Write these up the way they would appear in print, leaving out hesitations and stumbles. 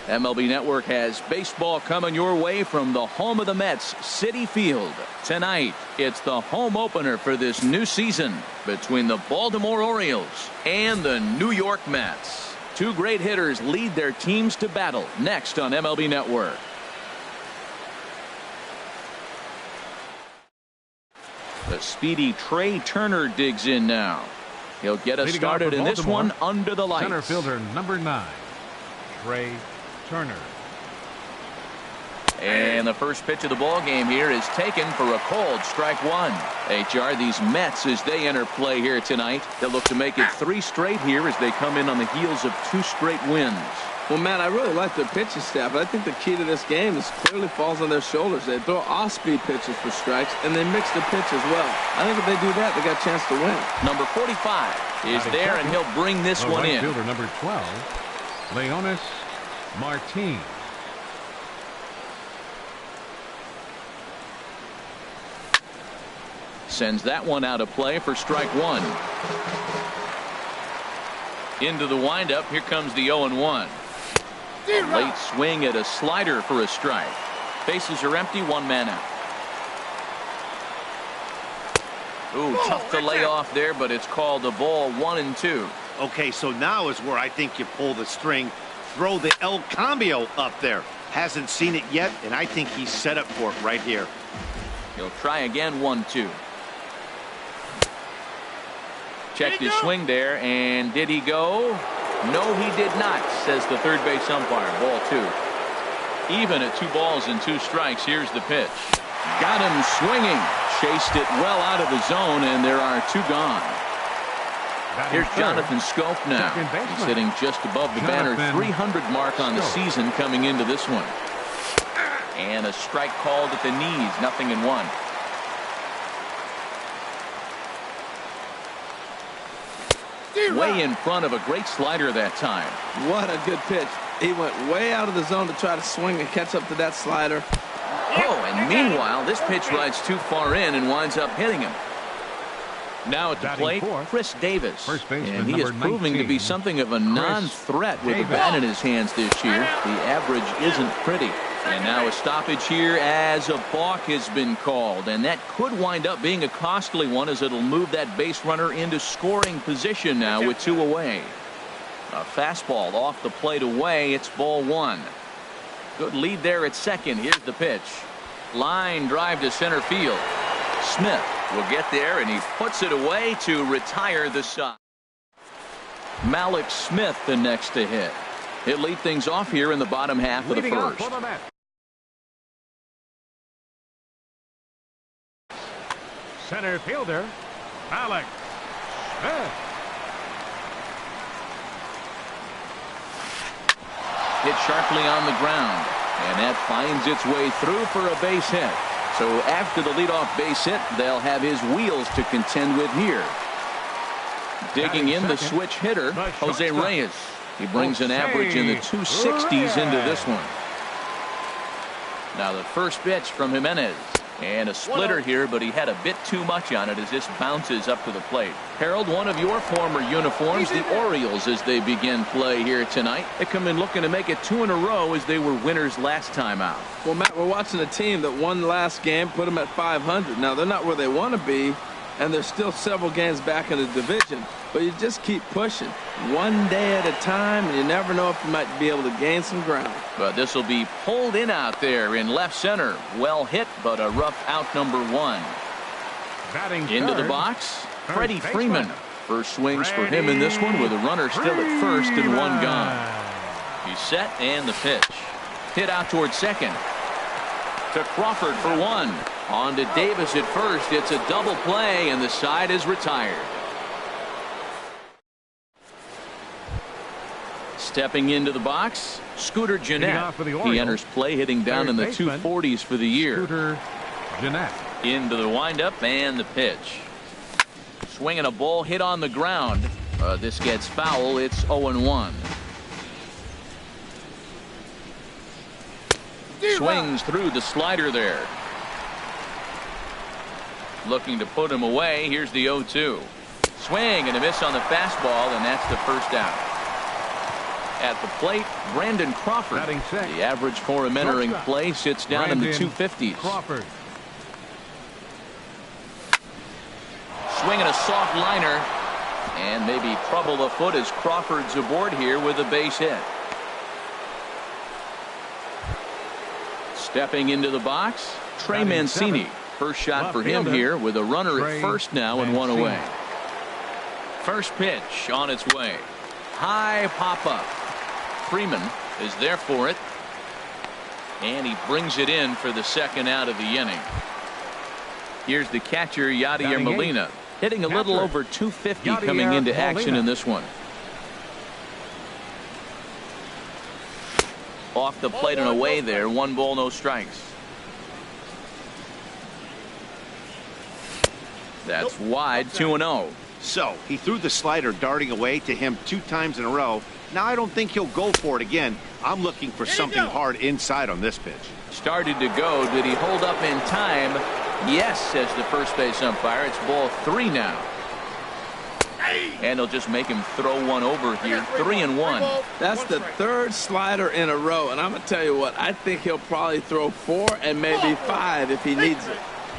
MLB Network has baseball coming your way from the home of the Mets, Citi Field. Tonight, it's the home opener for this new season between the Baltimore Orioles and the New York Mets. Two great hitters lead their teams to battle next on MLB Network. The speedy Trey Turner digs in now. He'll get us started in this one under the lights. Center fielder number 9, Trey Turner. And the first pitch of the ball game here is taken for a cold strike one. HR, these Mets, as they enter play here tonight, they'll look to make it 3 straight here as they come in on the heels of 2 straight wins. Well, Matt, I really like their pitching staff, but I think the key to this game is clearly falls on their shoulders. They throw off-speed pitches for strikes, and they mix the pitch as well. I think if they do that, they got a chance to win. Number 45 is there, and he'll bring this one in. Fielder number 12, Leonis Martin. Sends that one out of play for strike one. Into the windup. Here comes the 0-1. A late swing at a slider for a strike. Bases are empty, 1 man out. Ooh, tough to lay off there, but it's called a ball, 1-2. Okay, so now is where I think you pull the string. Throw the El Cambio up there. Hasn't seen it yet, and I think he's set up for it right here. He'll try again, 1-2. Checked his swing there, and did he go? No, he did not, says the third base umpire. Ball 2. Even at 2 balls and 2 strikes. Here's the pitch. Got him swinging. Chased it well out of the zone, and there are 2 gone. Here's Jonathan Scope now. He's hitting just above the banner 300 mark on the season coming into this one. And a strike called at the knees. 0-1. Way in front of a great slider that time. What a good pitch. He went way out of the zone to try to swing and catch up to that slider. Oh, and meanwhile, this pitch rides too far in and winds up hitting him. Now at the plate, Chris Davis. And he is proving to be something of a non-threat with the bat in his hands this year. The average isn't pretty. And now a stoppage here as a balk has been called. And that could wind up being a costly one, as it'll move that base runner into scoring position now with 2 away. A fastball off the plate away. It's ball 1. Good lead there at second. Here's the pitch. Line drive to center field. Smith will get there, and he puts it away to retire the side. Malik Smith the next to hit. He'll lead things off here in the bottom half of the first. Center fielder Malik Smith. Hit sharply on the ground, and that finds its way through for a base hit. So after the leadoff base hit, they'll have his wheels to contend with here. Digging in the switch hitter, Jose Reyes. He brings an average in the 260s into this one. Now the first pitch from Jimenez. And a splitter here, but he had a bit too much on it as this bounces up to the plate. Harold, one of your former uniforms, the Orioles, as they begin play here tonight. They come in looking to make it 2 in a row as they were winners last time out. Well, Matt, we're watching a team that won last game, put them at 500. Now, they're not where they want to be, and they're still several games back in the division. But you just keep pushing one day at a time, and you never know if you might be able to gain some ground. But this will be pulled in out there in left center. Well hit, but a rough out, number 1. Into the box, Freddie Freeman. First swings for him in this one with a runner still at first and 1 gone. He's set, and the pitch. Hit out towards second. To Crawford for 1. On to Davis at first. It's a double play, and the side is retired. Stepping into the box, Scooter Gennett. He enters play hitting down in the 240s for the year. Scooter Gennett. Into the windup and the pitch. Swinging a ball hit on the ground. This gets foul. It's 0-1. Swings through the slider there. Looking to put him away. Here's the 0-2. Swing and a miss on the fastball, and that's the first out. At the plate, Brandon Crawford. The average for him entering play sits down in the 250s. Crawford. Swinging a soft liner. And maybe trouble afoot as Crawford's aboard here with a base hit. Stepping into the box, Trey Mancini. First shot for him here with a runner at first now and one away. First pitch on its way. High pop-up. Freeman is there for it. And he brings it in for the second out of the inning. Here's the catcher, Yadier Molina. Hitting a little over 250 coming into action in this one. Off the plate and away there. 1 ball, no strikes. That's wide, 2-0. So he threw the slider darting away to him 2 times in a row. Now I don't think he'll go for it again. I'm looking for something hard inside on this pitch. Started to go. Did he hold up in time? Yes, says the first base umpire. It's ball 3 now. And they'll just make him throw one over here. 3-1. That's the 3rd slider in a row. And I'm going to tell you what, I think he'll probably throw 4 and maybe 5 if he needs it.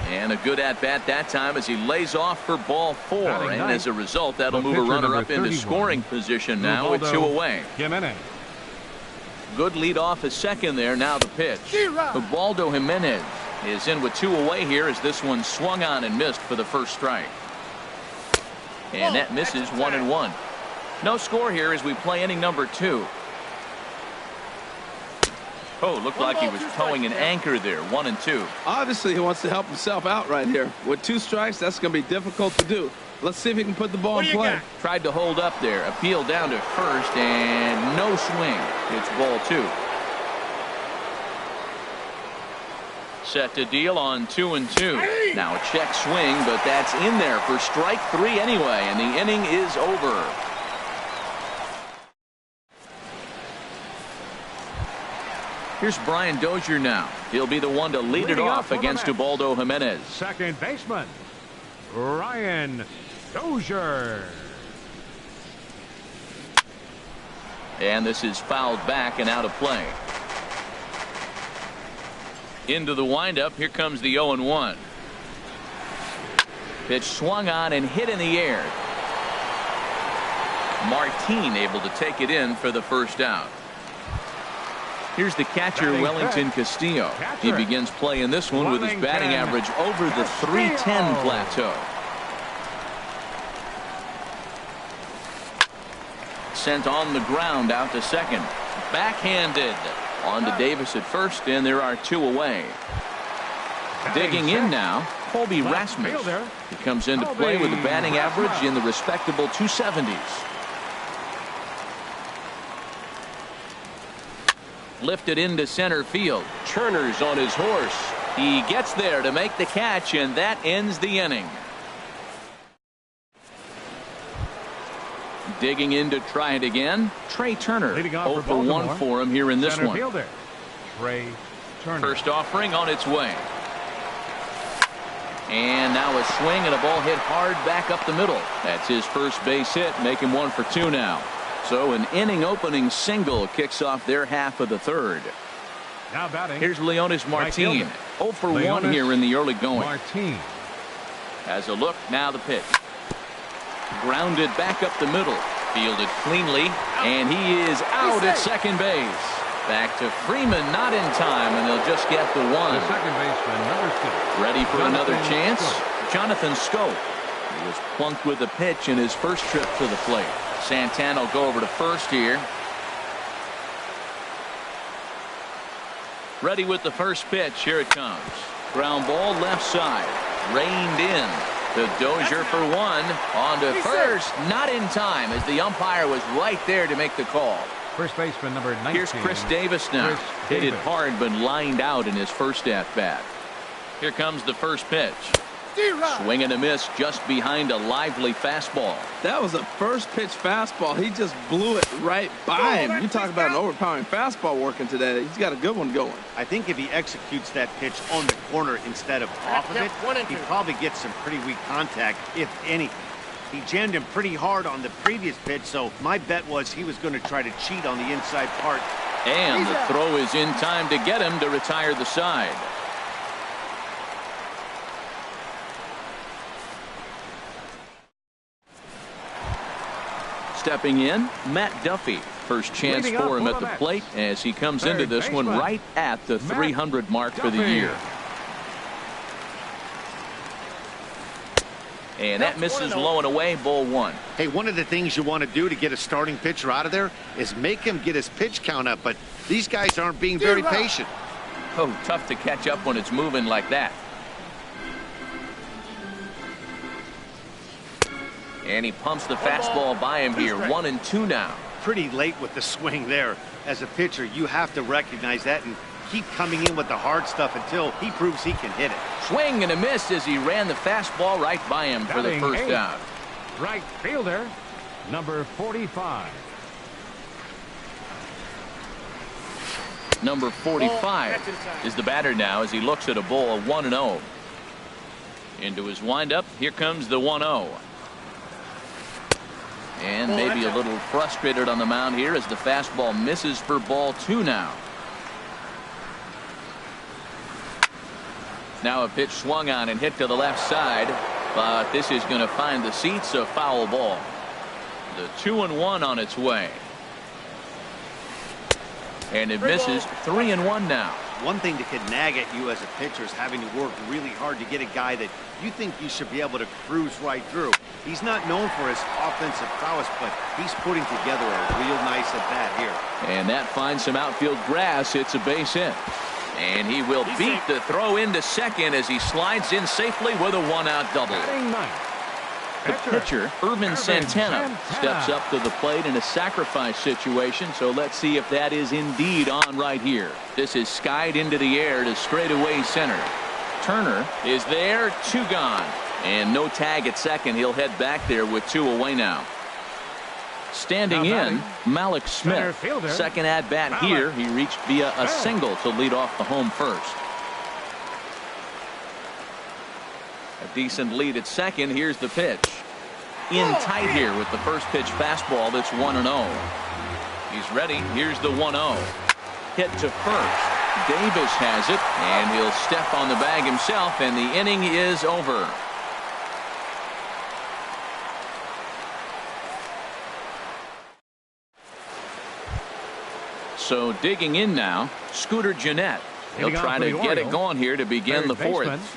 And a good at-bat that time as he lays off for ball 4. And as a result, that'll move a runner up into scoring position now with 2 away. Good lead off a second there. Now the pitch. Ubaldo Jimenez is in with 2 away here as this one swung on and missed for the first strike. And that misses 1-1. No score here as we play inning number 2. Oh, looked like he was towing an anchor there. 1-2. Obviously, he wants to help himself out right here. With 2 strikes, that's going to be difficult to do. Let's see if he can put the ball in play. Tried to hold up there. Appeal down to first and no swing. It's ball 2. Set to deal on 2-2. Now a check swing, but that's in there for strike 3 anyway, and the inning is over. Here's Brian Dozier now. He'll be the one to lead it off against Ubaldo Jimenez. Second baseman, Brian Dozier. And this is fouled back and out of play. Into the windup. Here comes the 0-1. Pitch swung on and hit in the air. Martin able to take it in for the first out. Here's the catcher, Wellington Castillo. He begins play in this one with his batting average over the 310 plateau. Sent on the ground out to second. Backhanded. On to Davis at first, and there are 2 away. Digging in now, Colby Rasmus. He comes into play with a batting average in the respectable 270s. Lifted into center field. Turner's on his horse. He gets there to make the catch, and that ends the inning. Digging in to try it again. Trey Turner. 0 for 1 for him here in this one. Trey Turner. First offering on its way. And now a swing and a ball hit hard back up the middle. That's his first base hit, making 1 for 2 now. So an inning opening single kicks off their half of the 3rd. Now batting. Here's Leonis Martin. 0 for 1 here in the early going. Martin. As a look, now the pitch. Grounded back up the middle. Fielded cleanly. And he is out at second base. Back to Freeman, not in time, and they'll just get the 1. The second baseman, number 6. Ready for another chance? Jonathan Scope. He was plunked with the pitch in his first trip to the plate. Santana will go over to first here. Ready with the first pitch. Here it comes. Ground ball left side. Reined in. The Dozier for 1. On to first. Not in time as the umpire was right there to make the call. First baseman number 19. Here's Chris Davis now. Hit it hard but lined out in his first at bat. Here comes the first pitch. Swing and a miss just behind a lively fastball. That was a first pitch fastball. He just blew it right by him. You talk about an overpowering fastball working today. He's got a good one going. I think if he executes that pitch on the corner instead of off of it, he probably gets some pretty weak contact, if anything. He jammed him pretty hard on the previous pitch, so my bet was he was going to try to cheat on the inside part. And the throw is in time to get him to retire the side. Stepping in, Matt Duffy. First chance for him at the plate as he comes into this one right at the 300 mark for the year. And that misses low and away, ball one. Hey, one of the things you want to do to get a starting pitcher out of there is make him get his pitch count up, but these guys aren't being very patient. Oh, tough to catch up when it's moving like that. And he pumps the fastball by him here. 1-2 now. Pretty late with the swing there. As a pitcher, you have to recognize that and keep coming in with the hard stuff until he proves he can hit it. Swing and a miss as he ran the fastball right by him for the first out. Right fielder, number 45. Number 45 is the batter now as he looks at a ball, 1-0. Into his windup, here comes the 1-0. And maybe a little frustrated on the mound here as the fastball misses for ball two now. Now a pitch swung on and hit to the left side, but this is going to find the seats, a foul ball. The 2-1 on its way. And it misses. 3-1 now. One thing that could nag at you as a pitcher is having to work really hard to get a guy that you think you should be able to cruise right through. He's not known for his offensive prowess, but he's putting together a real nice at bat here. And that finds some outfield grass. It's a base hit. And he will beat the throw into second as he slides in safely with a one-out double. The pitcher, Irvin Santana, steps up to the plate in a sacrifice situation, so let's see if that is indeed on right here. This is skied into the air to straightaway center. Turner is there, 2 gone. And no tag at second. He'll head back there with 2 away now. Standing in, Malik Smith. Second at bat here. He reached via a single to lead off the home first. A decent lead at second. Here's the pitch. In tight here with the first pitch fastball that's 1-0. He's ready. Here's the 1-0. Hit to first. Davis has it, and he'll step on the bag himself, and the inning is over. So digging in now, Scooter Gennett. He'll try to get it going here to begin the fourth.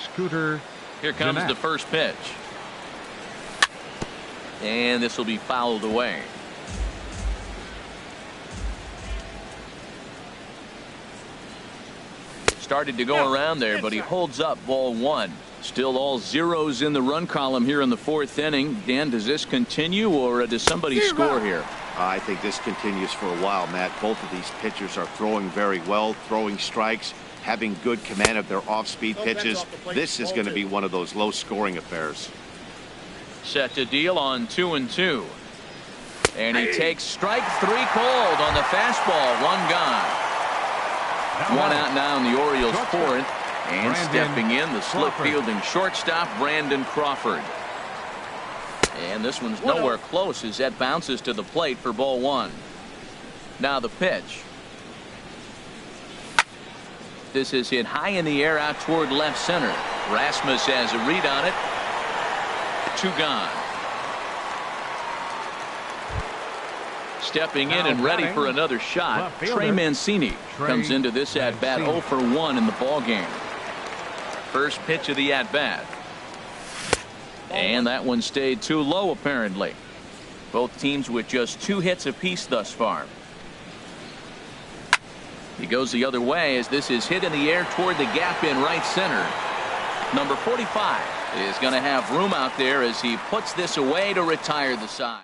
Scooter. Here comes the first pitch. And this will be fouled away. Started to go around there, but he holds up ball one. Still all zeros in the run column here in the fourth inning. Dan, does this continue or does somebody score here? I think this continues for a while, Matt. Both of these pitchers are throwing very well, throwing strikes, having good command of their off-speed pitches. This is going to be one of those low-scoring affairs. Set to deal on 2-2. And he takes strike 3 cold on the fastball. 1 gone. 1 out now in the Orioles' fourth. And stepping in, the slip fielding shortstop, Brandon Crawford. And this one's nowhere close as that bounces to the plate for ball 1. Now the pitch. This is hit high in the air out toward left center. Rasmus has a read on it. 2 gone. Stepping in and ready for another shot, Trey Mancini comes into this at-bat 0 for 1 in the ball game. First pitch of the at-bat. And that one stayed too low apparently. Both teams with just 2 hits apiece thus far. He goes the other way as this is hit in the air toward the gap in right center. Number 45 is going to have room out there as he puts this away to retire the side.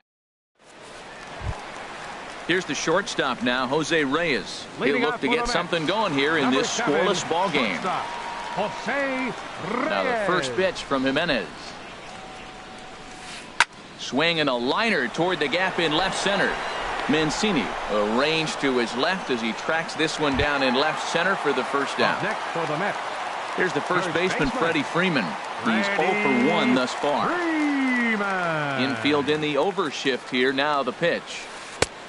Here's the shortstop now, Jose Reyes. He'll look to get something going here in this scoreless ball game. Now the first pitch from Jimenez. Swing and a liner toward the gap in left center. Mancini arranged to his left as he tracks this one down in left center for the first down. Here's the first baseman, Freddie Freeman. He's 0 for 1 thus far. Infield in the overshift here. Now the pitch.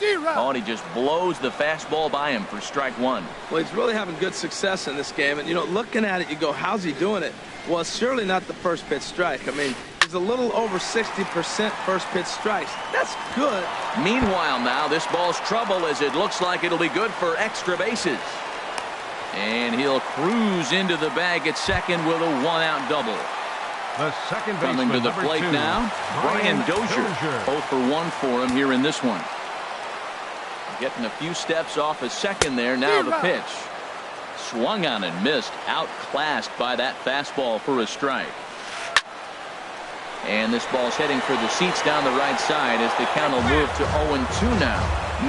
Oh, and he just blows the fastball by him for strike one. Well, he's really having good success in this game. And, you know, looking at it, you go, how's he doing it? Well, it's surely not the first pitch strike. I mean, he's a little over 60% first pitch strikes. That's good. Meanwhile, now this ball's trouble as it looks like it'll be good for extra bases. And he'll cruise into the bag at second with a one-out double. The second Coming to the plate now, Brian Dozier. 0 for 1 for him here in this one. Getting a few steps off his second there. Now the pitch. Swung on and missed. Outclassed by that fastball for a strike. And this ball's heading for the seats down the right side as the count will move to 0-2 now.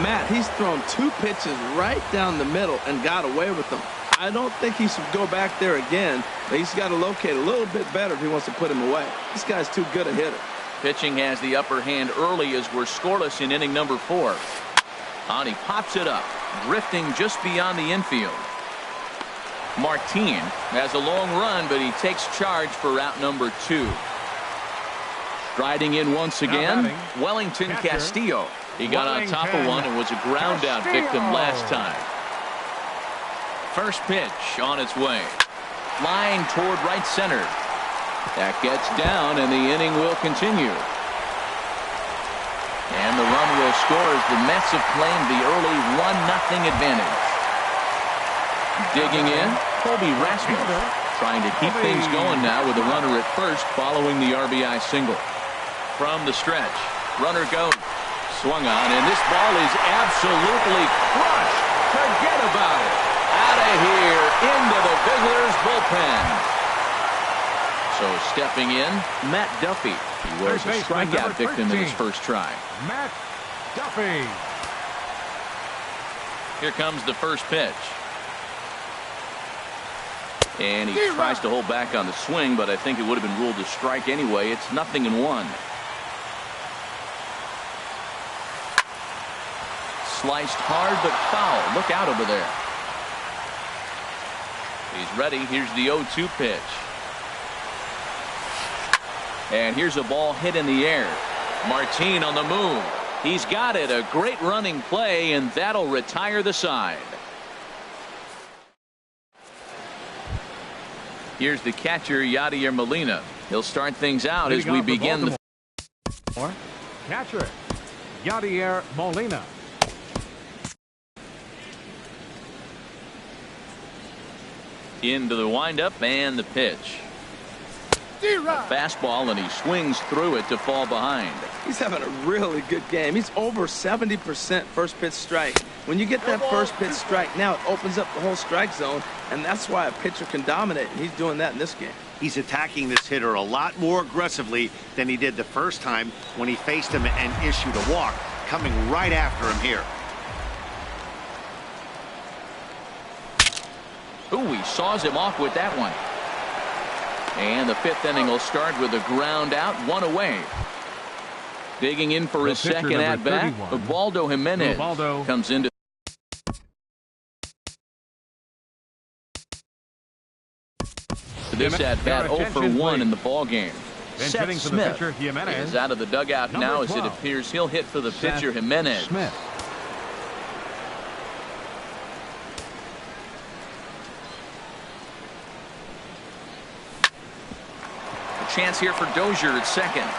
Matt, he's thrown 2 pitches right down the middle and got away with them. I don't think he should go back there again, but he's got to locate a little bit better if he wants to put him away. This guy's too good a hitter. Pitching has the upper hand early as we're scoreless in inning number 4. And he pops it up, drifting just beyond the infield. Martin has a long run, but he takes charge for out number 2. Striding in once again, Wellington Castillo. He got on top of one and was a ground out victim last time. First pitch on its way. Flying toward right center. That gets down and the inning will continue. And the run will score as the Mets have claimed the early 1-0 advantage. Digging in, Colby Rasmus trying to keep things going now with a runner at first following the RBI single. From the stretch, runner goes. Swung on, and this ball is absolutely crushed. Forget about it. Out of here into the visitors' bullpen. So stepping in, Matt Duffy. He was a strikeout victim in his first try. Matt Duffy. Here comes the first pitch. And he tries to hold back on the swing, but I think it would have been ruled a strike anyway. It's 0-1. Sliced hard but foul. Look out over there. He's ready. Here's the 0-2 pitch. And here's a ball hit in the air. Martin on the move. He's got it. A great running play, and that'll retire the side. Here's the catcher, Yadier Molina. He'll start things out as we begin the catcher, Yadier Molina. Into the windup and the pitch. A fastball, and he swings through it to fall behind. He's having a really good game. He's over 70% first pitch strike. When you get that first pitch strike, now it opens up the whole strike zone, and that's why a pitcher can dominate, and he's doing that in this game. He's attacking this hitter a lot more aggressively than he did the first time when he faced him and issued a walk, coming right after him here. Ooh, he saws him off with that one. And the 5th inning will start with a ground out, 1 away. Digging in for his second at-bat, Ubaldo Jimenez comes into this at-bat 0 for 1 in the ballgame. Seth Smith is out of the dugout now as it appears he'll hit for the pitcher Jimenez. Chance here for Dozier at second.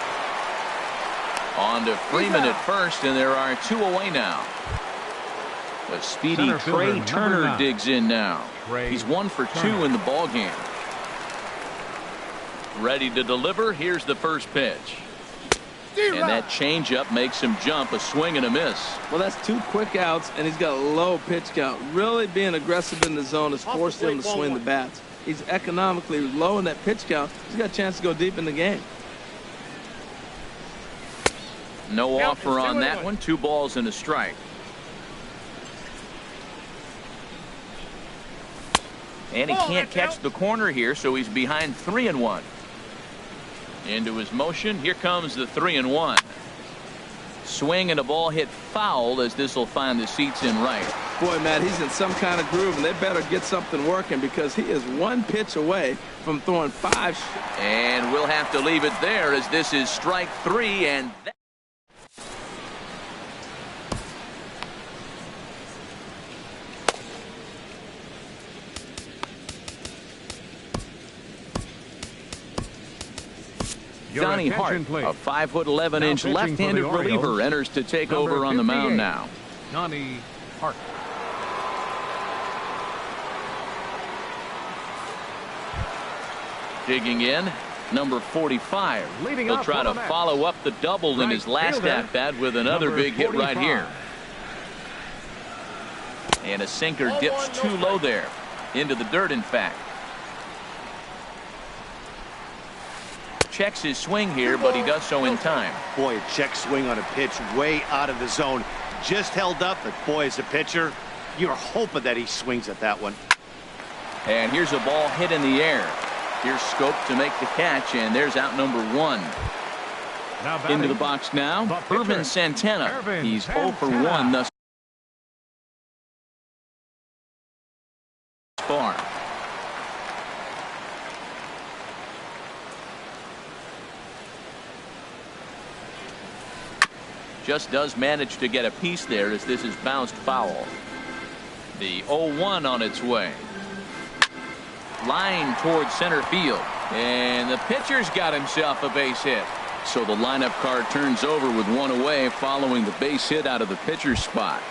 On to Freeman at first, and there are 2 away now. The speedy Trey Turner digs in now. He's 1 for 2 in the ball game. Ready to deliver. Here's the first pitch. And that changeup makes him jump. A swing and a miss. Well, that's 2 quick outs, and he's got a low pitch count. Really being aggressive in the zone has forced him to swing the bats. He's economically low in that pitch count. He's got a chance to go deep in the game. No offer on that one. 2 balls and a strike. And he can't catch the corner here, so he's behind 3-1. Into his motion. Here comes the 3-1. Swing and a ball hit foul as this will find the seats in right. Boy, Matt, he's in some kind of groove, and they better get something working because he is one pitch away from throwing 5. And we'll have to leave it there as this is strike 3, and that Donnie Hart, a 5'11" left-handed reliever, enters to take over on the mound now. Donnie Hart. Digging in, number 45. He'll try to follow up the double in his last at-bat with another big hit right here. And a sinker dips too low there. Into the dirt, in fact. Checks his swing here, but he does so in time. Boy, a check swing on a pitch way out of the zone. Just held up, but boy, as a pitcher, you're hoping that he swings at that one. And here's a ball hit in the air. Here's Scope to make the catch, and there's out number 1. Into the box now, Irvin Santana. He's 0 for 1 thus far. Just does manage to get a piece there as this is bounced foul. The 0-1 on its way. Line towards center field. And the pitcher's got himself a base hit. So the lineup card turns over with 1 away following the base hit out of the pitcher's spot.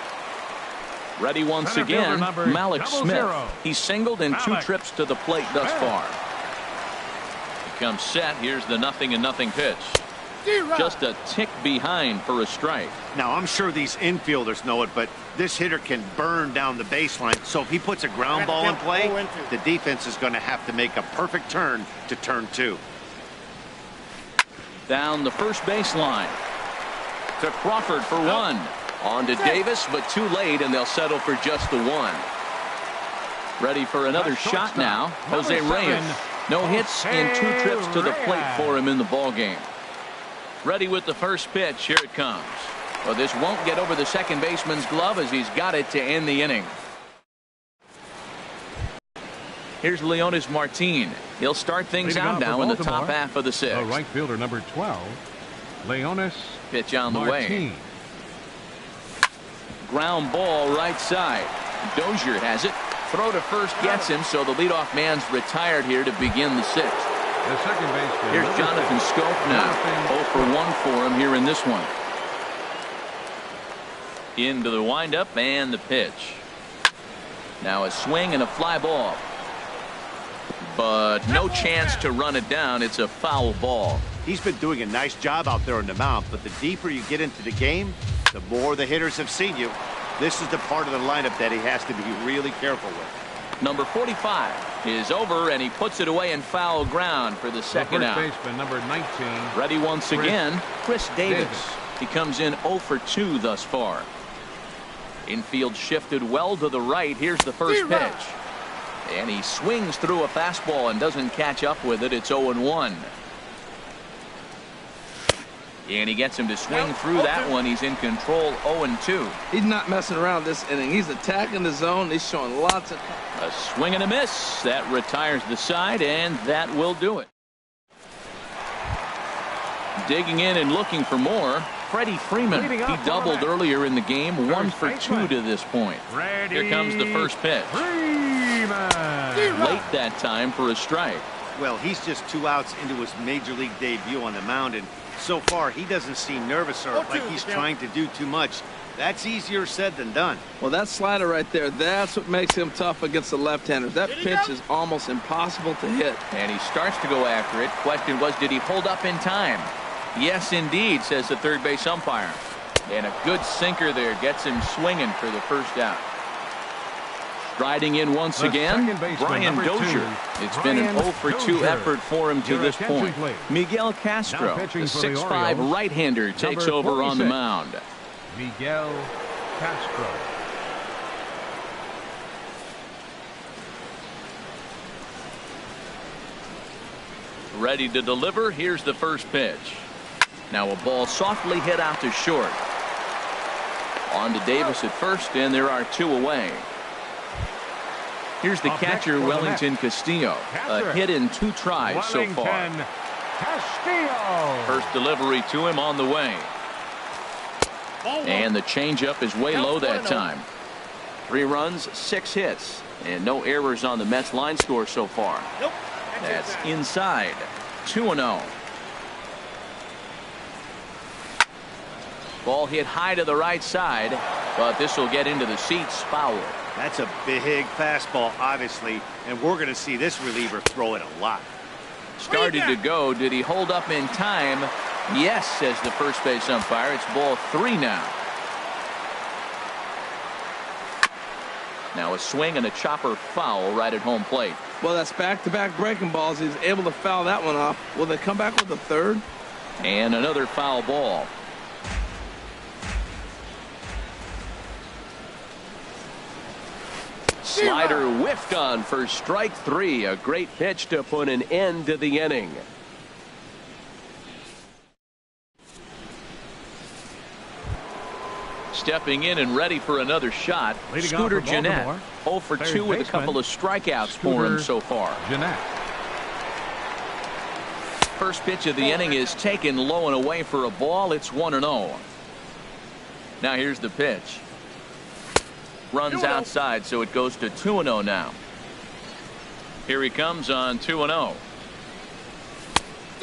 Ready once again, Malik Smith. He's singled in 2 trips to the plate thus far. He comes set. Here's the 0-0 pitch. Just a tick behind for a strike. Now, I'm sure these infielders know it, but this hitter can burn down the baseline. So if he puts a ground ball in play, the defense is going to have to make a perfect turn to turn 2. Down the first baseline to Crawford for 1. On to Davis, but too late, and they'll settle for just the 1. Ready for another shot now. Jose Reyes. No hits in 2 trips to the plate for him in the ballgame. Ready with the first pitch. Here it comes. Well, this won't get over the second baseman's glove as he's got it to end the inning. Here's Leonis Martin. He'll start things out now in the top half of the 6th. The right fielder, number 12, Leonis pitch on the Martin. way. Ground ball right side. Dozier has it. Throw to first gets him, so the leadoff man's retired here to begin the 6th. The second baseman. Here's Jonathan Scope now. 0 for 1 for him here in this one. Into the windup and the pitch. Now a swing and a fly ball. But no chance to run it down. It's a foul ball. He's been doing a nice job out there on the mound, but the deeper you get into the game, the more the hitters have seen you. This is the part of the lineup that he has to be really careful with. Number 45 is over, and he puts it away in foul ground for the second out. First baseman, number 19. Ready once again, Chris Davis. He comes in 0 for 2 thus far. Infield shifted well to the right. Here's the first pitch. And he swings through a fastball and doesn't catch up with it. It's 0-1. And he gets him to swing through that one. He's in control, 0-2. He's not messing around this inning. He's attacking the zone. He's showing lots of... A swing and a miss. That retires the side, and that will do it. Digging in and looking for more, Freddie Freeman. He doubled earlier in the game, 1 for 2 to this point. Here comes the first pitch. Late that time for a strike. Well, he's just 2 outs into his major league debut on the mound, and so far he doesn't seem nervous or like he's trying to do too much. That's easier said than done. Well, that slider right there, that's what makes him tough against the left-handers. That pitch is almost impossible to hit. And he starts to go after it. Question was, did he hold up in time? Yes, indeed, says the third base umpire. And a good sinker there gets him swinging for the first out. Striding in once again, Brian Dozier. It's been an 0 for 2 effort for him to this point. Miguel Castro, the 6'5" right-hander, takes over on the mound. Miguel Castro. Ready to deliver. Here's the first pitch. Now a ball softly hit out to short. On to Davis at first, and there are 2 away. Here's the catcher, Wellington Castillo. A hit in 2 tries so far. Castillo. First delivery to him on the way. And the changeup is way low that time. 3 runs, 6 hits, and no errors on the Mets line score so far. That's inside. 2-0. Ball hit high to the right side, but this will get into the seats, foul. That's a big fastball, obviously, and we're going to see this reliever throw it a lot. Started to go. Did he hold up in time? Yes, says the first base umpire. It's ball 3 now. Now a swing and a chopper foul right at home plate. Well, that's back-to-back breaking balls. He's able to foul that one off. Will they come back with a third? And another foul ball. Slider whiffed on for strike 3. A great pitch to put an end to the inning. Stepping in and ready for another shot, Scooter Gennett. 0 for 2 with a couple of strikeouts for him so far. Gennett. First pitch of the inning is taken low and away for a ball. It's 1-0. Now here's the pitch. Runs outside, so it goes to 2-0 now. Here he comes on 2-0.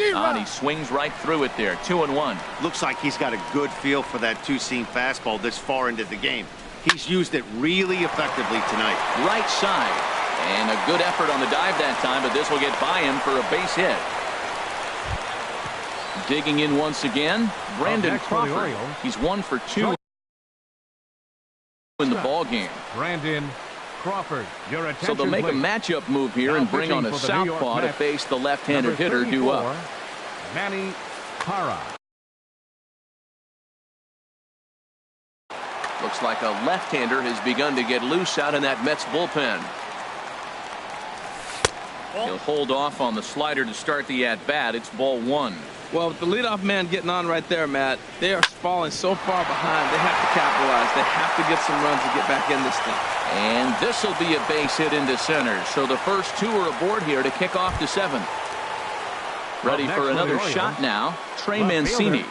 And he swings right through it there. 2-1. Looks like he's got a good feel for that 2-seam fastball this far into the game. He's used it really effectively tonight. Right side. And a good effort on the dive that time, but this will get by him for a base hit. Digging in once again, Brandon Crawford. He's 1 for 2 in the ball game. Brandon Crawford. So they'll make a matchup move here and bring on a southpaw to face the left-handed hitter due up. Manny Parra. Looks like a left-hander has begun to get loose out in that Mets bullpen. He'll hold off on the slider to start the at-bat. It's ball 1. Well, with the leadoff man getting on right there, Matt, they are falling so far behind. They have to capitalize. They have to get some runs to get back in this thing. And this will be a base hit into center. So the first 2 are aboard here to kick off the 7th. Ready for another shot now. Trey Mancini.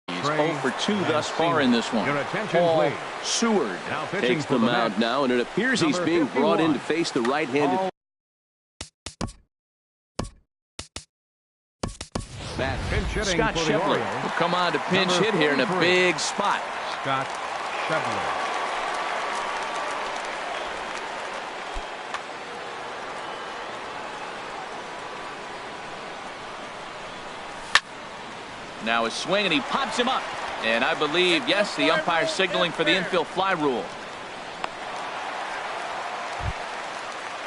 He's 0 for 2 thus far in this one. Paul Seward takes the mound now, and it appears he's being brought in to face the right-handed. Scott Schebler will come on to pinch hit here in a big spot. Scott Schebler. Now a swing, and he pops him up. And I believe, yes, the umpire signaling for the infield fly rule.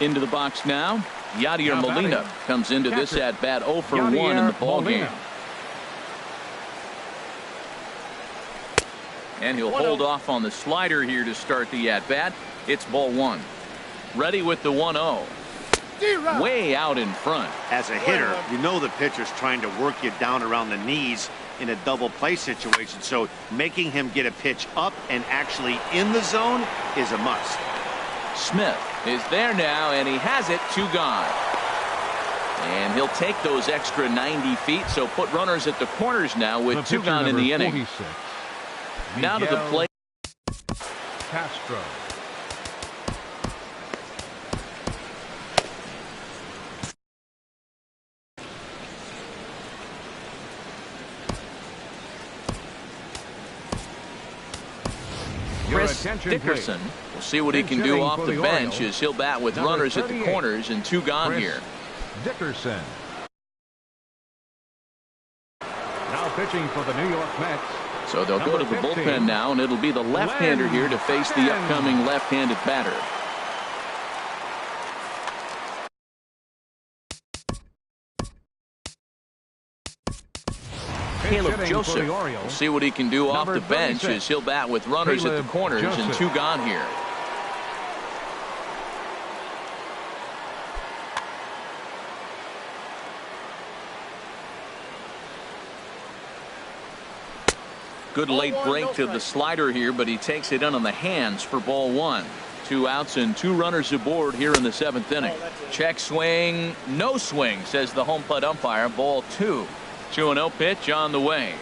Into the box now. Yadier Molina comes into this at-bat 0 for 1 in the ball game. And he'll hold off on the slider here to start the at-bat. It's ball 1. Ready with the 1-0. Way out in front. As a hitter, you know the pitcher's trying to work you down around the knees in a double play situation, so making him get a pitch up and actually in the zone is a must. Smith is there now, and he has it. 2 gone. And he'll take those extra 90 feet, so put runners at the corners now with 2 gone in the inning. 46. Now to the plate. Castro. Chris Dickerson. We'll see what he can do off the bench as he'll bat with runners at the corners and 2 gone here. Dickerson. Now pitching for the New York Mets. So they'll go to the bullpen now, and it'll be the left-hander here to face the upcoming left-handed batter. Caleb Joseph. We'll see what he can do off the bench as he'll bat with runners at the corners and 2 gone here. Good late break to the slider here, but he takes it in on the hands for ball one. 2 outs and 2 runners aboard here in the 7th inning. Check swing, no swing, says the home plate umpire. Ball 2. 2-0 pitch on the way.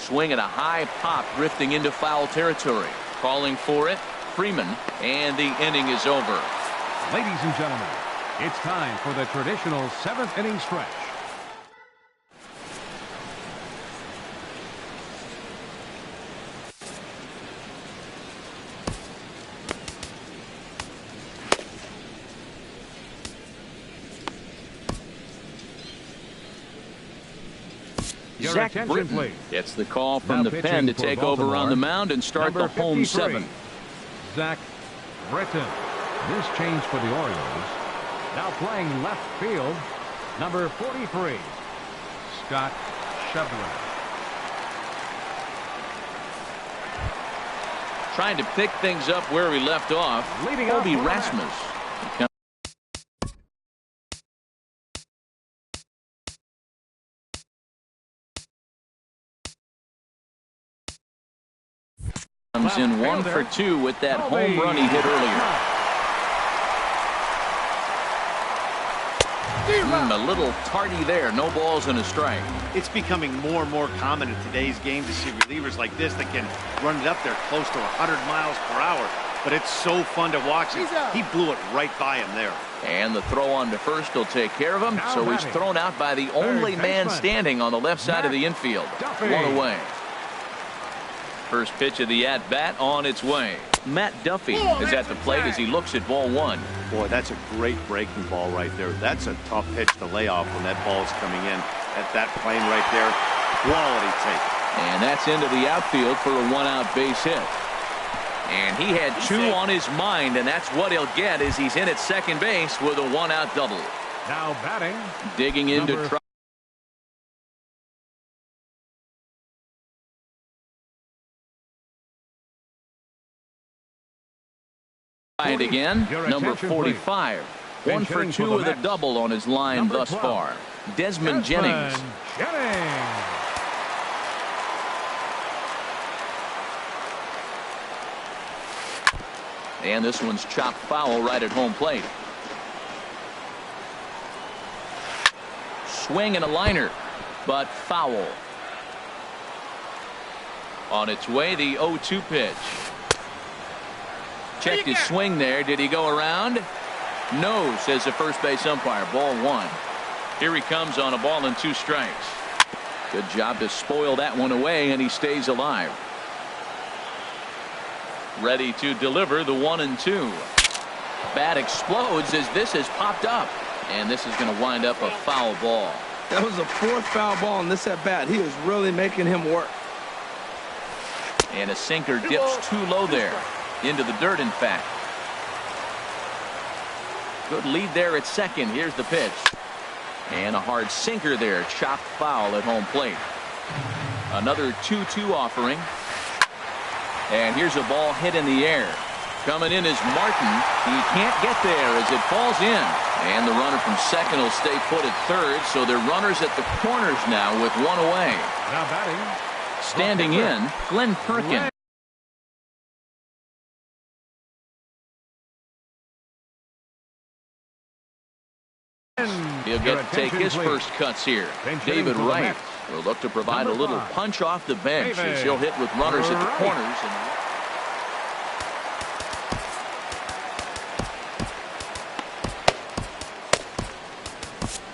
Swing at a high pop, drifting into foul territory. Calling for it, Freeman, and the inning is over. Ladies and gentlemen, it's time for the traditional 7th inning stretch. Zach Britton gets the call from the pen to take over on the mound and start the home 7. Zach Britton. This change for the Orioles. Now playing left field, number 43, Scott Schebler. Trying to pick things up where we left off, Kobe Rasmus. Comes in 1 for 2 with that home run he hit earlier. A little tardy there. No balls and a strike. It's becoming more and more common in today's game to see relievers like this that can run it up there close to 100 miles per hour. But it's so fun to watch. He blew it right by him there. And the throw on to first will take care of him. So he's thrown out by the only man standing on the left side of the infield. 1 away. First pitch of the at-bat on its way. Matt Duffy is at the plate as he looks at ball 1. Boy, that's a great breaking ball right there. That's a tough pitch to lay off when that ball's coming in at that plane right there. Quality take. And that's into the outfield for a 1-out base hit. And he had 2 on his mind, and that's what he'll get as he's in at second base with a 1-out double. Now batting. Digging into try. And again, number 45. 1 for 2 with a double on his line thus far. Desmond Jennings. And this one's chopped foul right at home plate. Swing and a liner, but foul. On its way, the 0-2 pitch. Checked his swing there. Did he go around? No, says the first base umpire. Ball 1. Here he comes on a ball and 2 strikes. Good job to spoil that one away, and he stays alive. Ready to deliver the 1-2. Bat explodes as this has popped up, and this is going to wind up a foul ball. That was the 4th foul ball in this at bat. He was really making him work. And a sinker dips too low there. Into the dirt, in fact. Good lead there at second. Here's the pitch. And a hard sinker there. Chopped foul at home plate. Another 2-2 offering. And here's a ball hit in the air. Coming in is Martin. He can't get there as it falls in. And the runner from second will stay put at third. So they're runners at the corners now with 1 away. Now batting. Standing in, Glenn Perkins. He'll get to take his first cuts here. David Wright will look to provide a little punch off the bench as he'll hit with runners at the corners.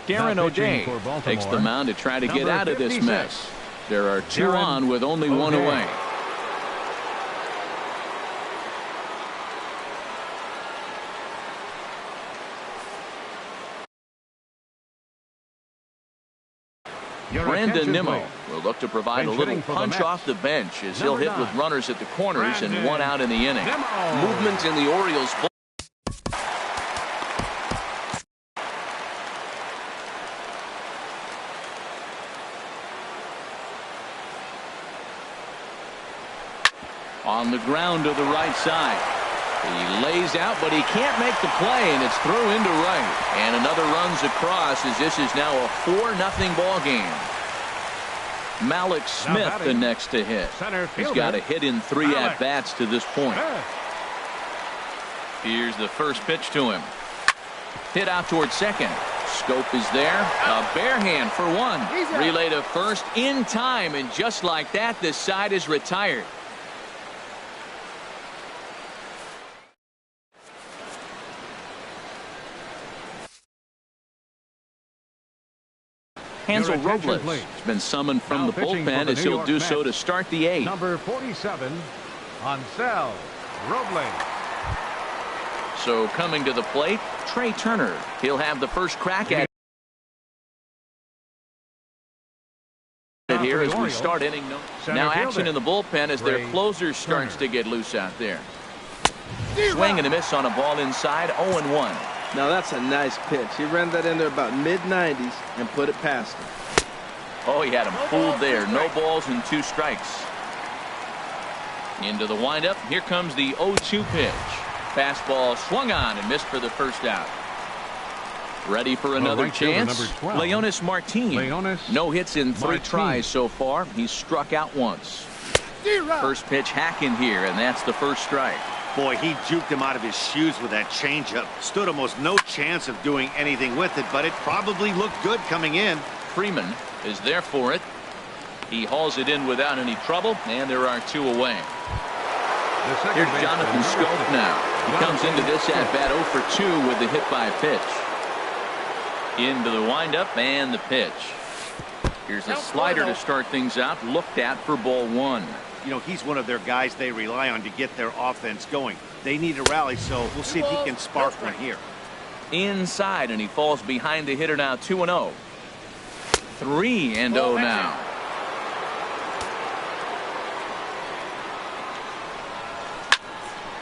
Darren O'Day takes the mound to try to get out of this mess. There are 2 on with only 1 away. Brandon Nimmo will look to provide a little punch off the bench as he'll hit with runners at the corners and 1 out in the inning. Movement in the Orioles. On the ground to the right side. He lays out, but he can't make the play, and it's through into right. And another runs across as this is now a 4-0 ball game. Malik Smith the next to hit. He's got a hit in 3 at-bats to this point. Here's the first pitch to him. Hit out towards second. Scope is there. A bare hand for one. Relay to first in time, and just like that, this side is retired. Hansel Robles has been summoned from the bullpen as he'll do so to start the 8th. Number 47, Hansel Robles. So coming to the plate, Trey Turner. He'll have the first crack at it here as we start inning. Now action in the bullpen as their closer starts to get loose out there. Swing and a miss on a ball inside, 0-1. Now that's a nice pitch. He ran that in there about mid-90s and put it past him. Oh, he had him fooled there. No balls and 2 strikes. Into the windup. Here comes the 0-2 pitch. Fastball swung on and missed for the first out. Ready for another chance. Leonis Martin. No hits in 3 tries so far. He's struck out once. First pitch hack in here, and that's the first strike. Boy, he juked him out of his shoes with that changeup. Stood almost no chance of doing anything with it, but it probably looked good coming in. Freeman is there for it. He hauls it in without any trouble, and there are 2 away. Here's Jonathan Scope now. He comes into this at-bat 0 for 2 with the hit by pitch. Into the windup and the pitch. Here's a slider to start things out. Looked at for ball 1. You know, he's one of their guys they rely on to get their offense going. They need a rally, so we'll see if he can spark one here. Inside, and he falls behind the hitter now, 2-0. 3-0 now.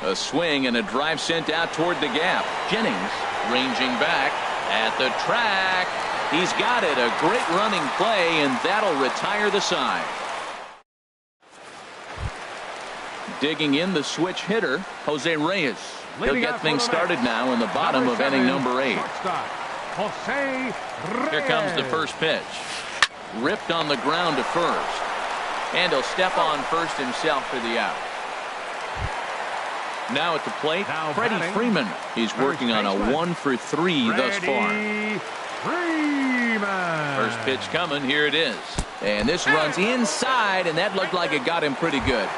A swing and a drive sent out toward the gap. Jennings ranging back at the track. He's got it. A great running play, and that'll retire the side. Digging in the switch hitter, Jose Reyes. He'll get things started now in the bottom of inning number 8. Here comes the first pitch. Ripped on the ground to first. And he'll step on first himself for the out. Now at the plate, Freddie Freeman. He's working on a 1 for 3 thus far. First pitch coming. Here it is. And this runs inside, and that looked like it got him pretty good.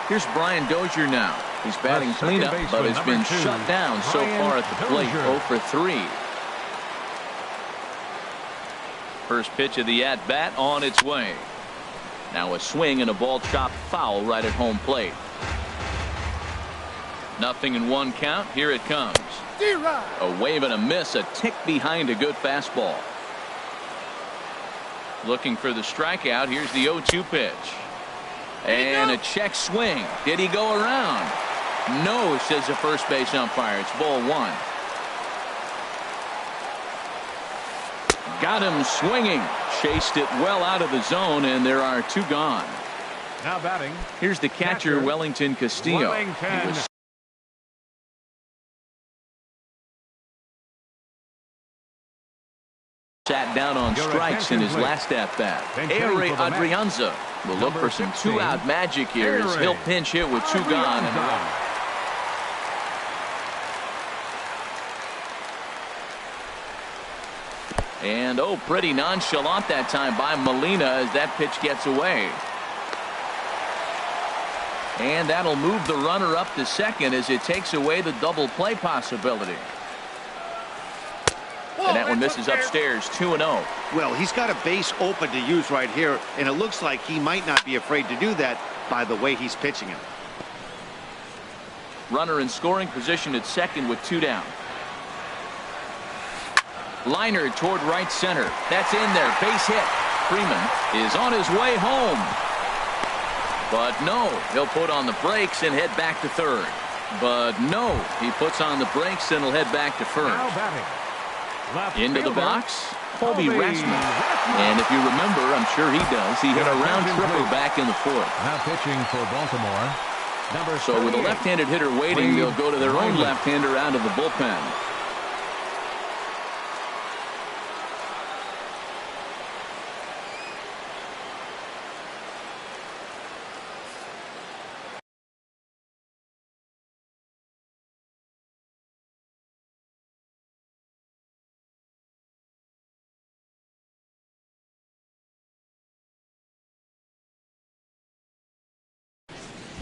Here's Brian Dozier now. He's batting cleanup, but has been shut down so far at the plate. 0 for 3. First pitch of the at-bat on its way. Now a swing and a ball chopped foul right at home plate. 0-1 count. Here it comes. A wave and a miss. A tick behind a good fastball. Looking for the strikeout. Here's the 0-2 pitch. And a check swing. Did he go around? No, says the first base umpire. It's ball 1. Got him swinging. Chased it well out of the zone, and there are 2 gone. Now batting. Here's the catcher, Wellington Castillo. He was sat down on strikes in his last at-bat. Ehire Adrianza will look for some 2-out magic here as he'll pinch hit with 2 gone. And oh, pretty nonchalant that time by Molina as that pitch gets away. And that'll move the runner up to second as it takes away the double play possibility. And that one misses upstairs. 2-0. Well, he's got a base open to use right here, and it looks like he might not be afraid to do that by the way he's pitching him. Runner in scoring position at second with 2 down. Liner toward right center. That's in there. Base hit. Freeman is on his way home. But no, he'll put on the brakes and head back to third. But no, he puts on the brakes and will head back to first. Into the box, Colby Rasmussen. And if you remember, I'm sure he does, he hit a round tripper back in the 4th. Now pitching for Baltimore. So with a left-handed hitter waiting, they'll go to their own left-hander out of the bullpen.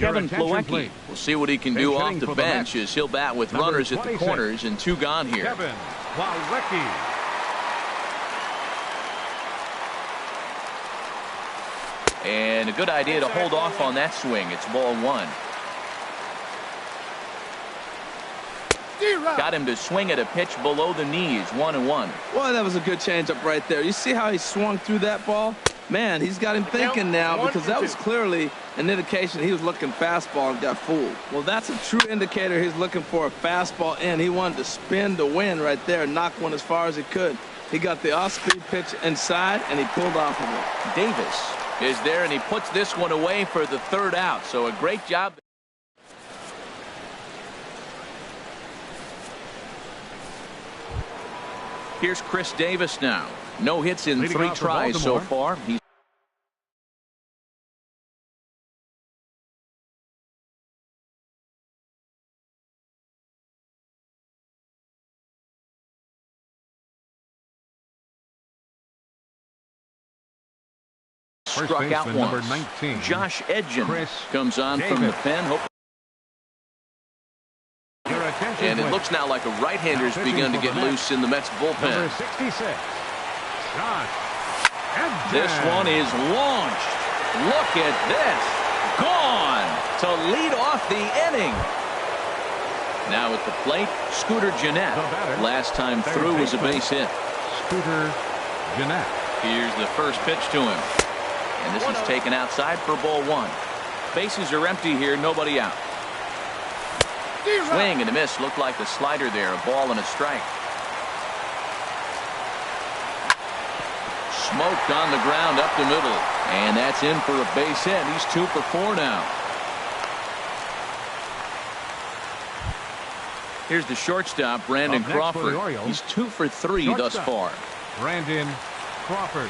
Kevin attention, Plawecki. please. We'll see what he can do off the bench as he'll bat with Number runners at the 26. corners and 2 gone here. Kevin Plawecki. And a good idea to hold off on that swing. It's ball 1. Got him to swing at a pitch below the knees. 1-1. Boy, that was a good changeup right there. You see how he swung through that ball? Man, he's got him thinking now, because that was clearly an indication he was looking fastball and got fooled. Well, that's a true indicator he's looking for a fastball in. He wanted to spin to win right there, knock one as far as he could. He got the off-speed pitch inside, and he pulled off of it. Davis is there, and he puts this one away for the 3rd out. So a great job. Here's Chris Davis now. No hits in Leading 3 off for tries so Baltimore. far. He's First struck out baseman, number once. 19, Josh Edgen Chris comes on from the Davis. pen. Your attention, And it please. looks now like a right-hander's Now pitching begun to for the get Mets, loose in the Mets Number bullpen. 66. Josh Edgen. This one is launched. Look at this. Gone to lead off the inning. Now at the plate, Scooter Gennett. The batter, Last time third through was a baseman, base hit. Scooter Gennett. Here's the first pitch to him. And this is taken outside for ball 1. Bases are empty here, nobody out. Swing and a miss. Looked like the slider there. A ball and a strike. Smoked on the ground up the middle. And that's in for a base hit. He's 2 for 4 now. Here's the shortstop, Brandon Up next for the Crawford. Orioles, He's 2 for 3 thus shortstop, far. Brandon Crawford.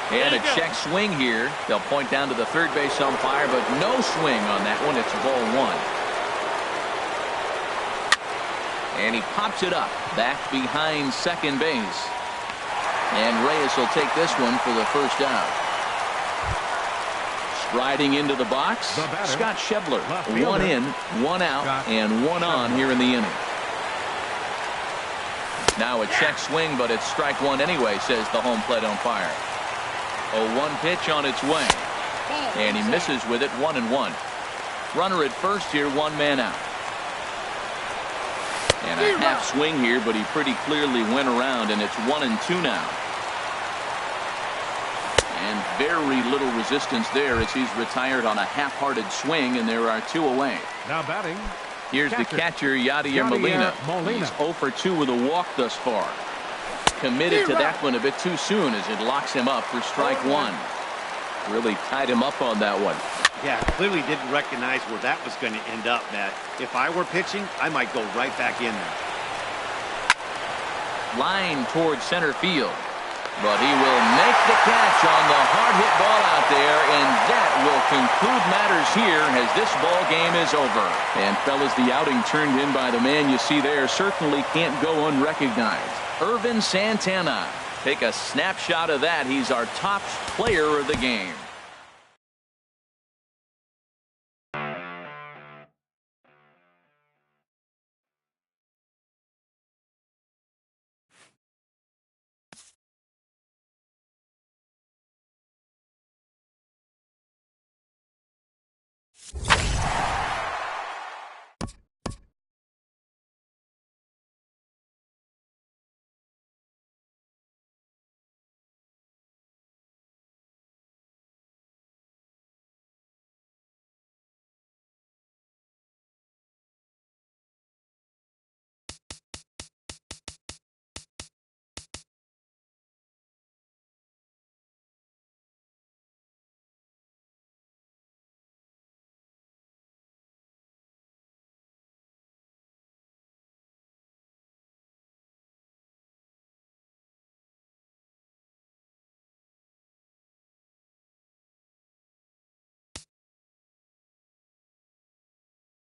And a check swing here. They'll point down to the third base umpire, but no swing on that one. It's ball 1. And he pops it up back behind second base. And Reyes will take this one for the first out. Striding into the box, The batter, Scott Schebler. left 1 fielder, in, 1 out, Scott and 1 on Schebler. here in the inning. Now a check swing, but it's strike 1 anyway, says the home plate umpire. 0-1 pitch on its way. And he misses with it. 1-1. Runner at first here, 1 man out. And a half swing here, but he pretty clearly went around, and it's 1-2 now. And very little resistance there as he's retired on a half-hearted swing, and there are 2 away. Now batting. Here's the catcher, Yadier Molina. He's 0 for 2 with a walk thus far. Committed to that one a bit too soon as it locks him up for strike 1. Really tied him up on that one. Yeah, clearly didn't recognize where that was going to end up, Matt. If I were pitching, I might go right back in there. Line towards center field. But he will make the catch on the hard hit ball out there, and that will conclude matters here as this ball game is over. And fellas, the outing turned in by the man you see there certainly can't go unrecognized. Irvin Santana. Take a snapshot of that. He's our top player of the game.